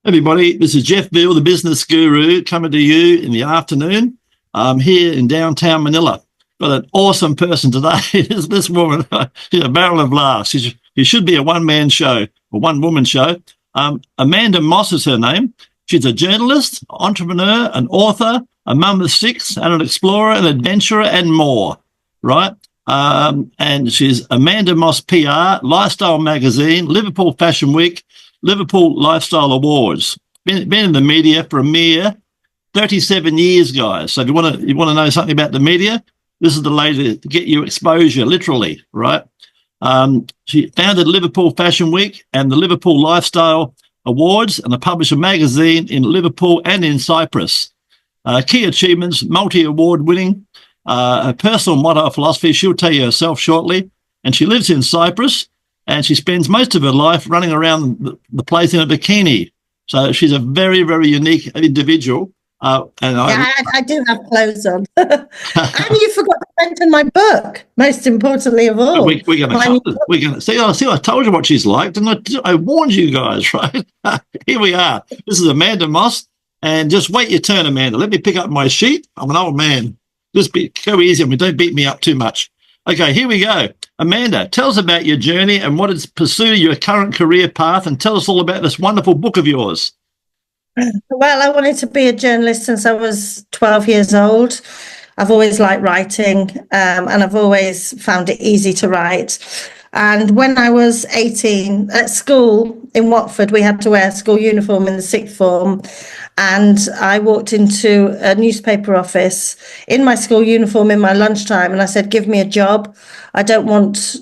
Everybody, this is Jeff Beale, the business guru, coming to you in the afternoon. I'm here in downtown Manila. Got an awesome person today. This woman, she's a barrel of laughs. She should be a one-man show, or one-woman show. Amanda Moss is her name. She's a journalist, entrepreneur, an author, a mum of six, and an explorer, an adventurer, and more, right? And she's AmandaMossPR, Lifestyle Magazine, Liverpool Fashion Week, Liverpool Lifestyle Awards. Been in the media for a mere 37 years, guys. So if you want to know something about the media, this is the lady to get you exposure, literally, right? She founded Liverpool Fashion Week and the Liverpool Lifestyle Awards, and published a magazine in Liverpool and in Cyprus. Key achievements, multi-award winning, her personal motto of philosophy, she'll tell you herself shortly, and she lives in Cyprus, and she spends most of her life running around the place in a bikini. So she's a very, very unique individual. I do have clothes on. And you forgot to mention my book, most importantly of all. We're going to see. I told you what she's like, and I warned you guys, right? Here we are. This is Amanda Moss, and just wait your turn, Amanda. Let me pick up my sheet. I'm an old man. Just go easy on me. Don't beat me up too much. Okay, here we go. Amanda, tell us about your journey and what is pursue your current career path, and tell us all about this wonderful book of yours. Well, I wanted to be a journalist since I was 12 years old. I've always liked writing, and I've always found it easy to write. And when I was 18 at school in Watford, we had to wear a school uniform in the sixth form. And I walked into a newspaper office in my school uniform in my lunchtime, and I said, give me a job. I don't want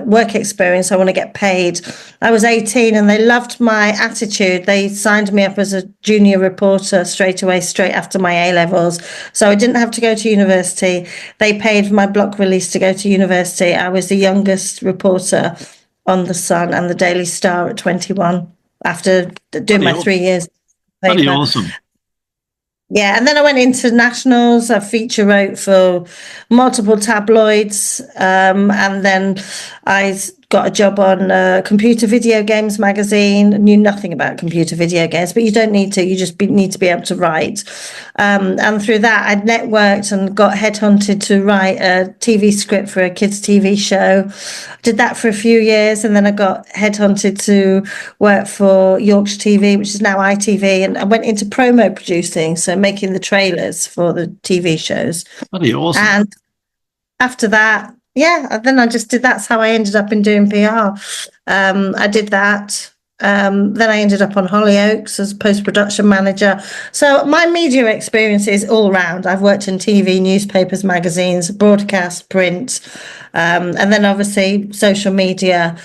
work experience. I want to get paid. I was 18 and they loved my attitude. They signed me up as a junior reporter straight away, straight after my A-levels. So I didn't have to go to university. They paid for my block release to go to university. I was the youngest reporter on The Sun and the Daily Star at 21 after doing my 3 years. Pretty awesome. Yeah, and then I went into nationals. I feature wrote for multiple tabloids, and then I got a job on Computer Video Games magazine. Knew nothing about computer video games, but you don't need to. You just need to be able to write. And through that, I networked and got headhunted to write a TV script for a kids' TV show. Did that for a few years, and then I got headhunted to work for Yorkshire TV, which is now ITV, and I went into promo producing, so making the trailers for the TV shows. Pretty awesome. And after that, then I just did. That's how I ended up in doing PR. I did that. Then I ended up on Hollyoaks as post-production manager. So my media experience is all round. I've worked in TV, newspapers, magazines, broadcast, print, and then obviously social media.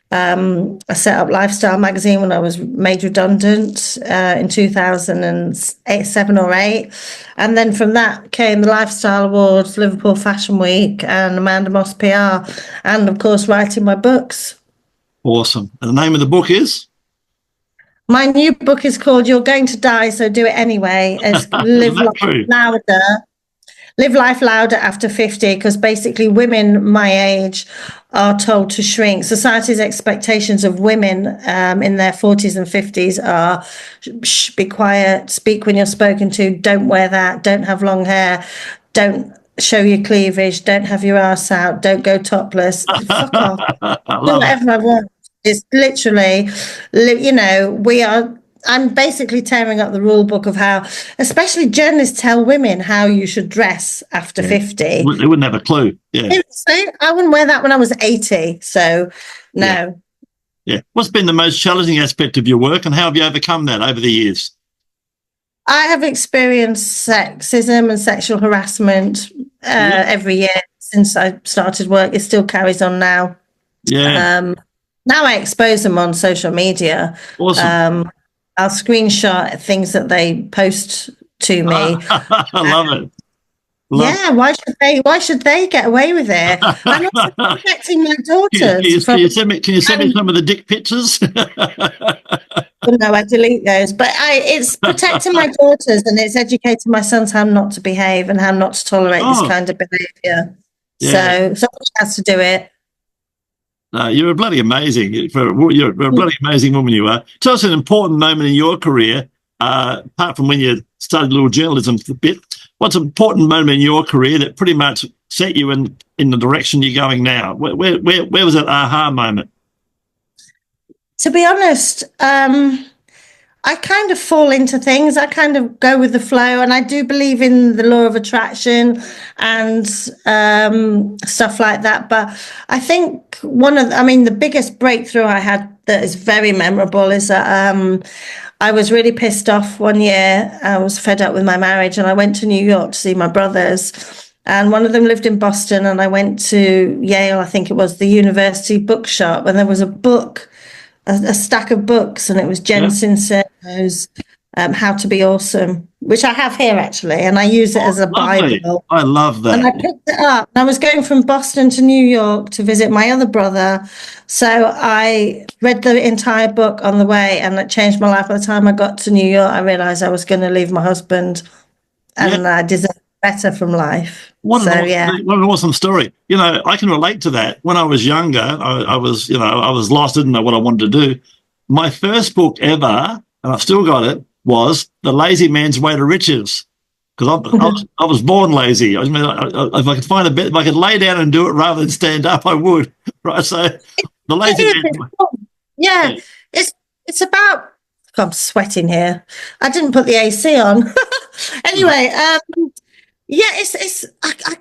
I set up Lifestyle Magazine when I was made redundant in 2007 or 8. And then from that came the Lifestyle Awards, Liverpool Fashion Week, and AmandaMossPR, and of course writing my books. Awesome. And the name of the book is? My new book is called You're Going to Die, So Do It Anyway. It's Live Life Louder After 50, because basically women my age are told to shrink. Society's expectations of women in their 40s and 50s are shh, be quiet, speak when you're spoken to, don't wear that, don't have long hair, don't show your cleavage, don't have your ass out, don't go topless. Fuck off. Do whatever I want. It's literally, I'm basically tearing up the rule book of how, especially journalists tell women how you should dress after 50. They wouldn't have a clue. Yeah. I wouldn't wear that when I was 80. So, no. Yeah. What's been the most challenging aspect of your work, and how have you overcome that over the years? I have experienced sexism and sexual harassment every year since I started work. It still carries on now. Yeah. Now I expose them on social media. Awesome. I'll screenshot things that they post to me. I love it. Why should they get away with it? I'm also protecting my daughters. Can you send me some of the dick pictures? No, I delete those. But it's protecting my daughters, and it's educating my sons how not to behave and how not to tolerate this kind of behaviour. Yeah. So somebody has to do it. You're a bloody amazing. You're a bloody amazing woman. You are. Tell us an important moment in your career, apart from when you started a little journalism for a bit. What's an important moment in your career that pretty much set you in the direction you're going now? Where was that aha moment? To be honest, I kind of fall into things. I kind of go with the flow, and I do believe in the law of attraction and stuff like that. But I think the biggest breakthrough I had that is very memorable is that I was really pissed off one year. I was fed up with my marriage, and I went to New York to see my brothers. And one of them lived in Boston, and I went to Yale, I think it was, the university bookshop, and there was a book, a stack of books, and it was 𝐁𝐮𝐬𝐬's How to Be Awesome, which I have here actually, and I use it as a Bible. I love that. And I picked it up, and I was going from Boston to New York to visit my other brother, so I read the entire book on the way, and it changed my life. By the time I got to New York, I realized I was going to leave my husband, and I deserved better from life. What an awesome story. You know, I can relate to that. When I was younger, I was lost, didn't know what I wanted to do. My first book ever, and I've still got it, was The Lazy Man's Way to Riches. Because I was born lazy. I mean, if I could find a bit, if I could lay down and do it rather than stand up, I would. Right? So the lazy man's way. Yeah. It's about, I'm sweating here. I didn't put the AC on. Anyway, I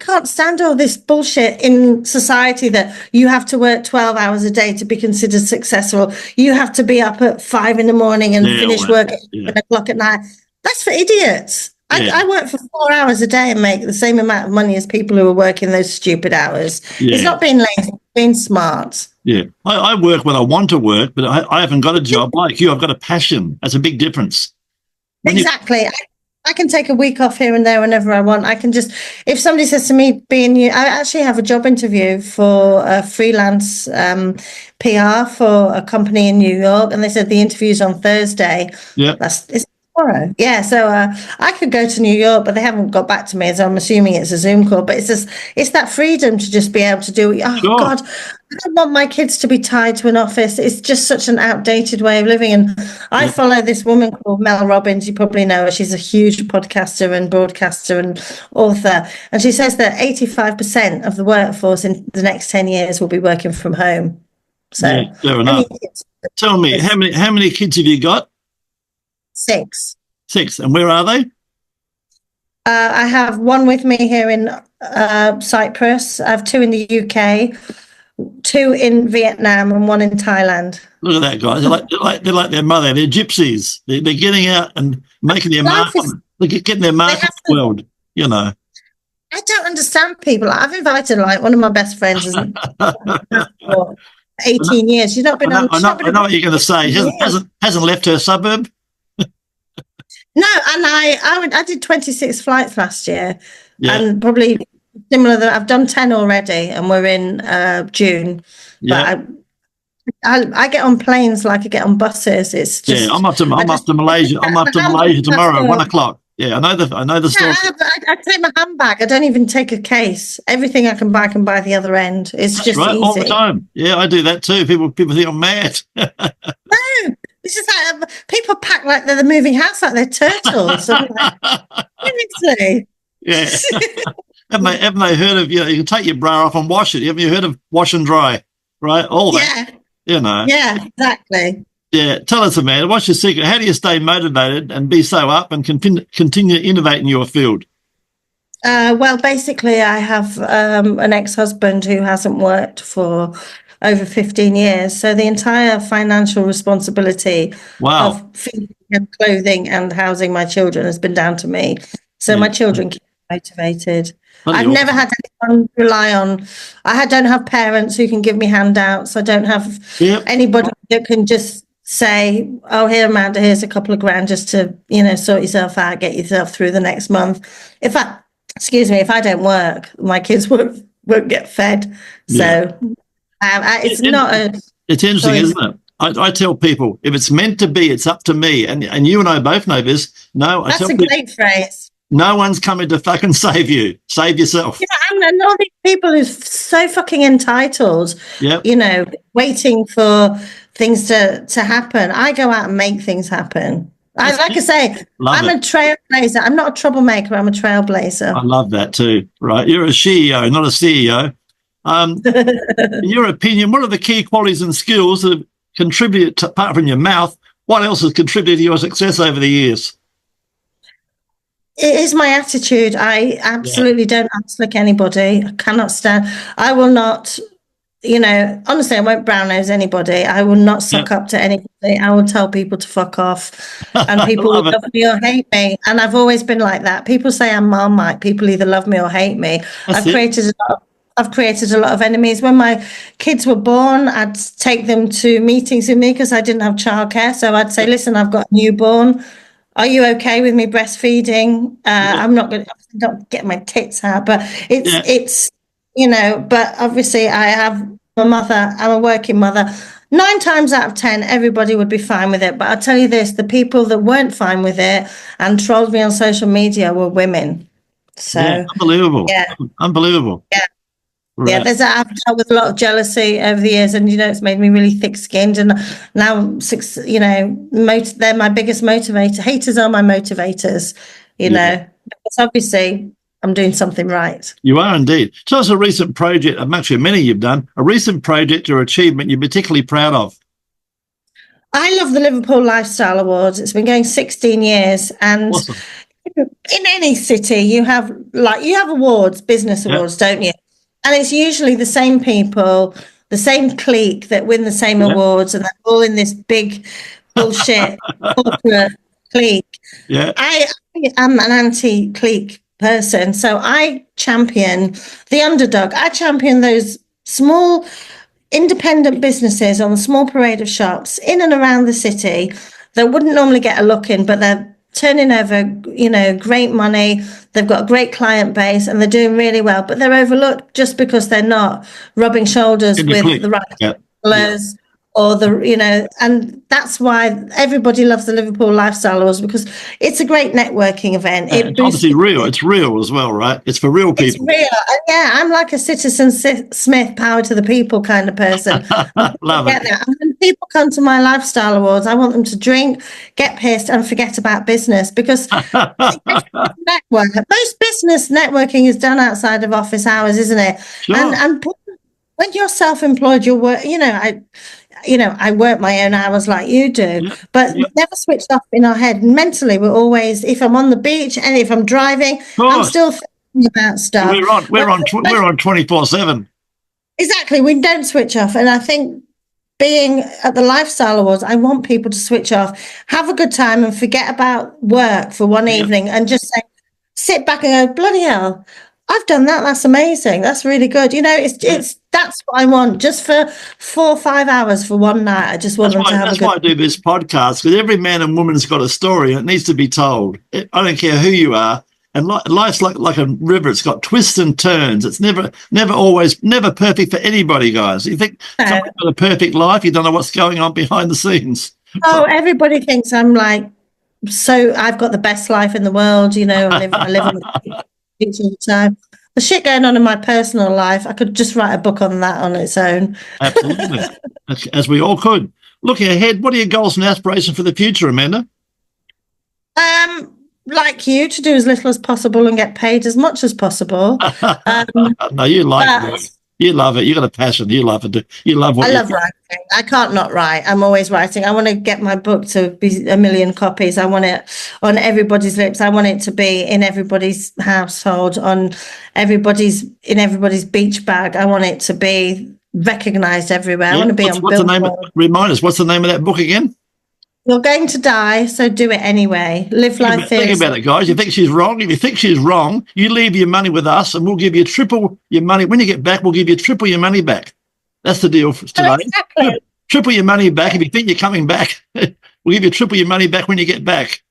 can't stand all this bullshit in society that you have to work 12 hours a day to be considered successful. You have to be up at 5 a.m. and finish work at 7 o'clock at night. That's for idiots. I work for 4 hours a day and make the same amount of money as people who are working those stupid hours. It's not being lazy, it's being smart. Yeah, I work when I want to work, but I haven't got a job like you. I've got a passion. That's a big difference. Exactly. I can take a week off here and there whenever I want. I can just, if somebody says to me, I actually have a job interview for a freelance PR for a company in New York, and they said the interview's on Thursday. Yeah. It's tomorrow. Yeah, so I could go to New York, but they haven't got back to me, so I'm assuming it's a Zoom call. But it's that freedom to just be able to do it. Oh, sure. God, I don't want my kids to be tied to an office. It's just such an outdated way of living. And I follow this woman called Mel Robbins. You probably know her. She's a huge podcaster and broadcaster and author. And she says that 85% of the workforce in the next 10 years will be working from home. So, fair enough. Tell me, how many kids have you got? 6. And where are they? I have one with me here in Cyprus. I have 2 in the UK, 2 in Vietnam, and 1 in Thailand. Look at that, guys. They're like their mother. They're gypsies. They're getting out and making their mark. They're getting their mark in the world. You know. I don't understand people. I've invited one of my best friends for 18 years. She's not been on. I know what you're going to say. Hasn't left her suburb. No, and I did 26 flights last year, and probably similar. That I've done 10 already, and we're in June. But I get on planes like I get on buses. It's just I'm up to Malaysia. I'm up to Malaysia tomorrow, 1 o'clock. Yeah, I know the story. I take my handbag. I don't even take a case. Everything I can buy the other end. It's just right, easy. All the time. Yeah, I do that too. People think I'm mad. No. It's just like people pack like they're the moving house, like they're turtles. Seriously. Yeah. haven't they heard of, you can take your bra off and wash it. Haven't you heard of wash and dry? Right? All that. Yeah. Yeah, exactly. Yeah. Tell us, Amanda, what's your secret? How do you stay motivated and be so up and continue to innovate in your field? Well, basically, I have an ex-husband who hasn't worked for over 15 years. So the entire financial responsibility of feeding and clothing and housing my children has been down to me. So my children keep motivated. I've never had anyone to rely on. I don't have parents who can give me handouts. I don't have anybody that can just say, oh, here, Amanda, here's a couple of grand just to, sort yourself out, get yourself through the next month. If I don't work, my kids won't get fed. So it's interesting, isn't it? I tell people, if it's meant to be, it's up to me. And you and I both know this. No, that's a great phrase. No one's coming to fucking save you. Save yourself. Yeah, and all these people who're so fucking entitled, Yep. you know, waiting for things to happen. I go out and make things happen. Like I say, I'm a trailblazer. I'm not a troublemaker. I'm a trailblazer. I love that too. Right. You're a CEO, not a CEO. In your opinion, what are the key qualities and skills that have contributed to, apart from your mouth, what else has contributed to your success over the years? It is my attitude. I absolutely don't outslick anybody. I cannot stand. I will not, you know, honestly, I won't brown nose anybody. I will not suck up to anybody. I will tell people to fuck off, and people will love me or hate me. And I've always been like that. People say I'm Marmite. People either love me or hate me. I've created a lot of enemies. When my kids were born, I'd take them to meetings with me because I didn't have childcare. So I'd say, listen, I've got a newborn. Are you okay with me breastfeeding? I'm not going to don't get my tits out, but it's, you know, but obviously I have a mother, I'm a working mother. 9 times out of 10, everybody would be fine with it. But I'll tell you this, the people that weren't fine with it and trolled me on social media were women. So unbelievable. Yeah. Unbelievable. Yeah. Right. Yeah, I've dealt with a lot of jealousy over the years, and you know, it's made me really thick-skinned. And now, you know, they're my biggest motivator. Haters are my motivators, you know, because obviously I'm doing something right. You are indeed. Tell us a recent project, actually many you've done, a recent project or achievement you're particularly proud of. I love the Liverpool Lifestyle Awards. It's been going 16 years, and awesome. In any city, you have awards, business awards, don't you? And it's usually the same people, the same clique that win the same awards, and they're all in this big bullshit corporate clique. Yeah. I am an anti-clique person, so I champion the underdog. I champion those small independent businesses on a small parade of shops in and around the city that wouldn't normally get a look in, but they're turning over, you know, great money. They've got a great client base and they're doing really well, but they're overlooked just because they're not rubbing shoulders with the right fellows or the, you know, and that's why everybody loves the Liverpool Lifestyle Awards, because it's a great networking event. It's obviously real. It's real as well, right? It's for real people. It's real. Yeah, I'm like a Citizen Smith, power to the people kind of person. Love it. And when people come to my Lifestyle Awards, I want them to drink, get pissed, and forget about business, because most business networking is done outside of office hours, isn't it? Sure. And when you're self-employed, you're work. I work my own hours like you do, but never switch off in our head. Mentally, we're always, if I'm on the beach and if I'm driving, I'm still thinking about stuff. We're on 24/7. Exactly. We don't switch off. And I think being at the Lifestyle Awards, I want people to switch off, have a good time and forget about work for one evening and just sit back and go, bloody hell, I've done that. That's amazing. That's really good. You know, that's what I want, just for 4 or 5 hours for one night. I just want them to have a good. That's why I do this podcast, because every man and woman's got a story and it needs to be told. I don't care who you are. And life's like a river. It's got twists and turns. It's never perfect for anybody, guys. You think someone's got a perfect life, you don't know what's going on behind the scenes. Oh, everybody thinks I'm like, so I've got the best life in the world, you know, I live on the beach all the time. The shit going on in my personal life, I could just write a book on that on its own. Absolutely. As we all could. Looking ahead, what are your goals and aspirations for the future, Amanda? Like you, to do as little as possible and get paid as much as possible. No, you like it. You love it. You got a passion. You love it. You love what I love writing. I can't not write. I'm always writing. I want to get my book to be 1 million copies. I want it on everybody's lips. I want it to be in everybody's household, in everybody's beach bag. I want it to be recognised everywhere. I want to be on billboards. Remind us, what's the name of that book again? You're going to die, so do it anyway. Live life fearlessly. Think about it, guys. You think she's wrong? If you think she's wrong, you leave your money with us and we'll give you triple your money. When you get back, we'll give you triple your money back. That's the deal for today. Exactly. Triple your money back. If you think you're coming back, we'll give you triple your money back when you get back.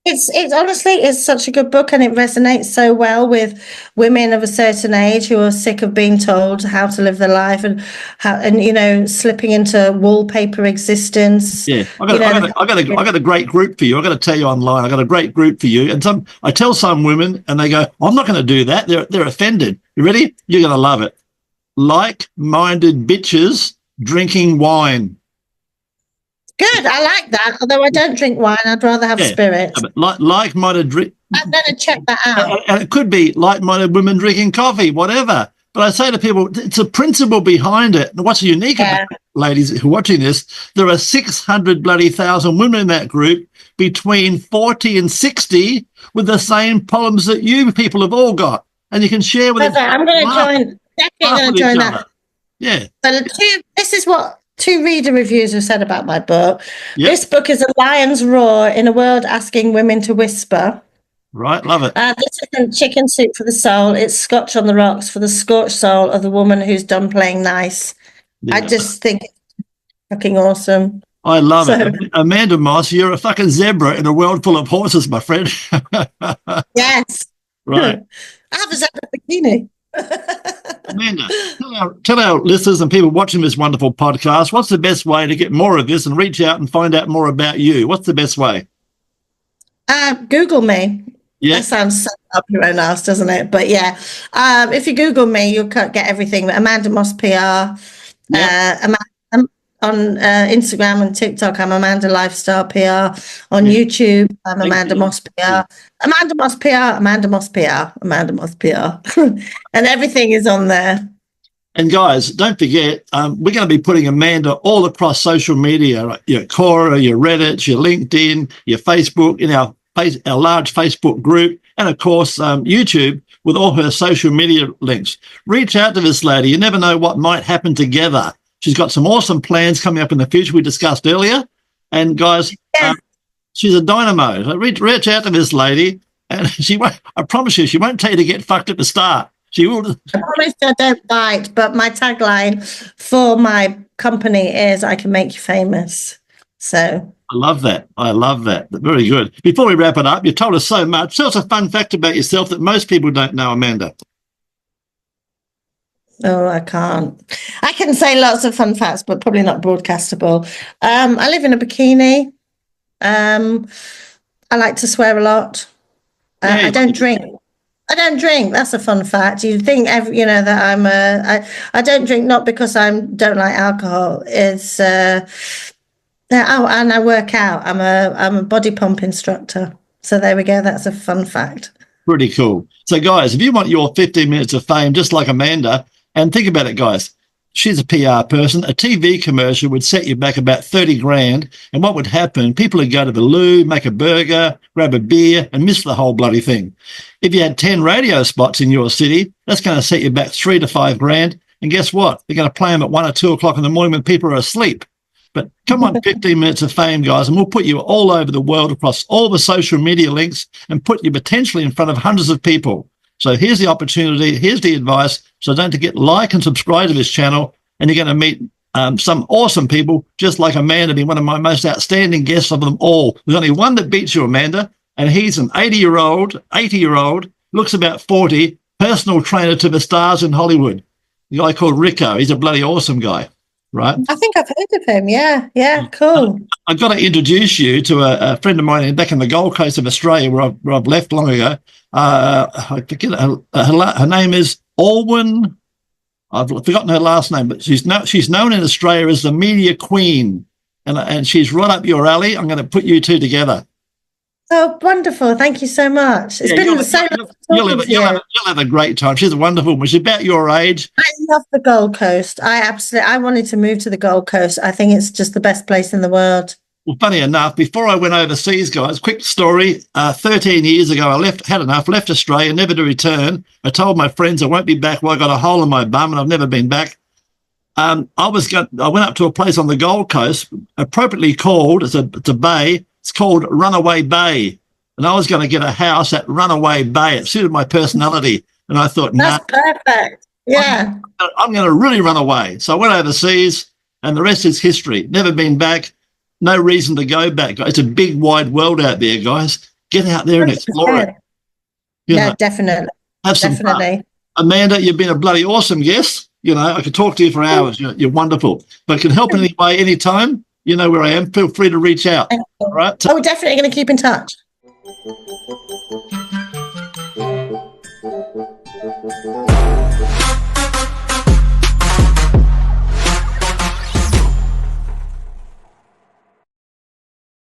It's honestly, it's such a good book, and it resonates so well with women of a certain age who are sick of being told how to live their life and slipping into wallpaper existence. Yeah, I got a great group for you. I got to tell you online. I got a great group for you. And I tell some women, and they go, "I'm not going to do that." They're offended. You ready? You're going to love it. Like-minded bitches drinking wine. Good, I like that. Although I don't drink wine, I'd rather have spirit. But like-minded drink. I'm going to check that out. And it could be like-minded women drinking coffee, whatever. But I say to people, it's a principle behind it. And what's unique about it, ladies who are watching this, there are 600,000 women in that group between 40 and 60 with the same problems that you people have all got. And you can share with them. I'm going to join. Definitely going to join that. Yeah. But this is what 2 reader reviews have said about my book. Yep. This book is a lion's roar in a world asking women to whisper. Right, love it. This isn't chicken soup for the soul. It's scotch on the rocks for the scorched soul of the woman who's done playing nice. Yeah. I just think it's fucking awesome. I love it. Amanda Moss, you're a fucking zebra in a world full of horses, my friend. Yes. Right. I have a zebra bikini. Amanda, tell our listeners and people watching this wonderful podcast, what's the best way to get more of this and reach out and find out more about you? What's the best way? Google me. Yeah. That sounds so up your own ass, doesn't it? But yeah, if you Google me, you'll get everything. AmandaMossPR. Yep. On Instagram and TikTok, I'm Amanda Lifestyle PR. On YouTube, I'm AmandaMossPR. AmandaMossPR. And everything is on there. And guys, don't forget, we're going to be putting Amanda all across social media, right? Your Quora, your Reddit, your LinkedIn, your Facebook, in our large Facebook group, and of course, YouTube with all her social media links. Reach out to this lady. You never know what might happen together. She's got some awesome plans coming up in the future we discussed earlier. And guys, she's a dynamo. So reach out to this lady, and I promise you, she won't tell you to get fucked at the start. She will. I promise I don't bite, but my tagline for my company is "I can make you famous." So I love that. I love that. Very good. Before we wrap it up, you told us so much. Tell us a fun fact about yourself that most people don't know, Amanda. Oh, I can't. I can say lots of fun facts, but probably not broadcastable. I live in a bikini. I like to swear a lot. I don't drink. That's a fun fact. You'd think that I'm I don't drink, not because I don't like alcohol. It's and I work out. I'm a body pump instructor. So there we go. That's a fun fact. Pretty cool. So guys, if you want your 15 minutes of fame, just like Amanda, and think about it, guys, she's a PR person. A TV commercial would set you back about 30 grand. And what would happen? People would go to the loo, make a burger, grab a beer, and miss the whole bloody thing. If you had 10 radio spots in your city, that's going to set you back 3 to 5 grand. And guess what? They're going to play them at 1 or 2 o'clock in the morning when people are asleep. But come on, 15 minutes of fame, guys, and we'll put you all over the world across all the social media links and put you potentially in front of hundreds of people. So here's the opportunity. Here's the advice. So don't forget, like and subscribe to this channel, and you're going to meet some awesome people, just like Amanda, being one of my most outstanding guests of them all. There's only one that beats you, Amanda, and he's an 80-year-old, looks about 40, personal trainer to the stars in Hollywood. A guy called Rico. He's a bloody awesome guy, right? I think I've heard of him. Yeah, cool. I've got to introduce you to a friend of mine back in the Gold Coast of Australia, where I've left long ago. I forget her name is 𝐷𝐢𝐻𝐬𝐬. I've forgotten her last name, but she's known in Australia as the media queen, and she's right up your alley. I'm going to put you two together. Oh, wonderful! Thank you so much. It's been so nice. You'll have a great time. She's a wonderful woman. She's about your age. I love the Gold Coast. I wanted to move to the Gold Coast. I think it's just the best place in the world. Well, funny enough, before I went overseas, guys, quick story. 13 years ago, I left Australia, never to return. I told my friends I won't be back. Well, I got a hole in my bum and I've never been back. I went up to a place on the Gold Coast, appropriately called, it's a bay, it's called Runaway Bay. And I was going to get a house at Runaway Bay. It suited my personality. And I thought, that's perfect. Yeah. I'm going to really run away. So I went overseas, and the rest is history. Never been back. No reason to go back. It's a big, wide world out there, guys. get out there and explore it. Yeah, definitely. Have some fun. Amanda, you've been a bloody awesome guest. I could talk to you for hours. You're wonderful. If I can help in any way, anytime, you know where I am. Feel free to reach out. All right. We're definitely going to keep in touch.